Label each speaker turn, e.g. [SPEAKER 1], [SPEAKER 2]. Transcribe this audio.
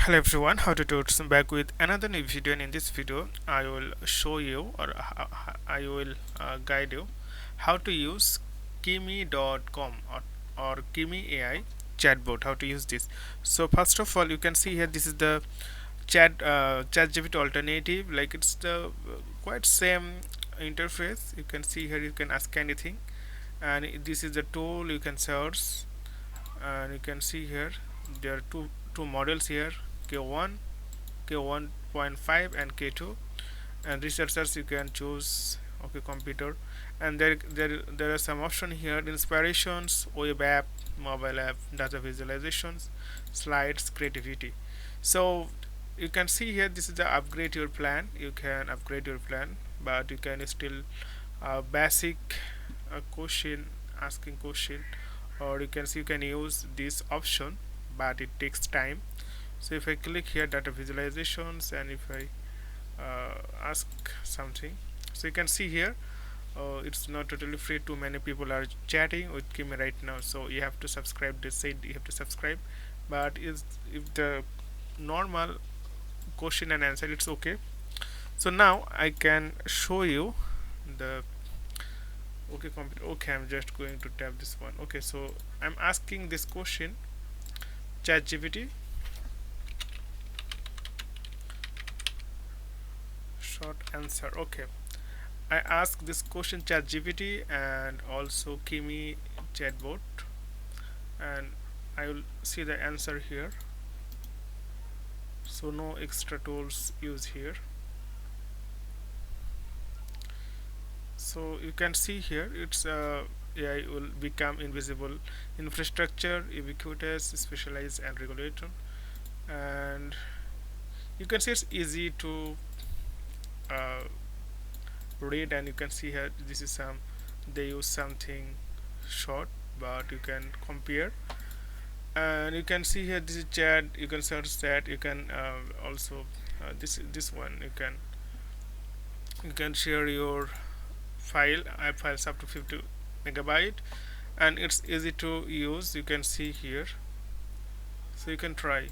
[SPEAKER 1] Hello everyone, how to do it. So back with another new video, and in this video I will show you, or I will guide you how to use Kimi.com, or Kimi AI chatbot, how to use this. So first of all, you can see here, this is the Chatgpt alternative. Like, it's the quite same interface. You can see here, you can ask anything, and this is the tool. You can search, and you can see here there are two models here, K1, K1.5 and K2, and researchers you can choose. Okay, computer, and there are some option here: inspirations, web app, mobile app, data visualizations, slides, creativity. So you can see here, this is the upgrade your plan. You can upgrade your plan, but you can still basic question, asking question, or you can see you can use this option, but it takes time. So if I click here data visualizations, and if I ask something, so you can see here, it's not totally free. Too many people are chatting with Kimi right now, so you have to subscribe. They said you have to subscribe, but is if the normal question and answer, it's okay. So now I can show you the, okay, computer. Okay, I'm just going to tap this one. Okay, so I'm asking this question, ChatGPT, short answer. Okay, I ask this question ChatGPT and also Kimi Chatbot, and I will see the answer here. So no extra tools used here. So you can see here, it's AI will become invisible, infrastructure, ubiquitous, specialized, and regulated. And you can see it's easy to uh, read, and you can see here, this is some, they use something short, but you can compare. And you can see here, this is chat. You can search that. You can also this one, you can share your app files up to 50 megabyte, and it's easy to use. You can see here, so you can try.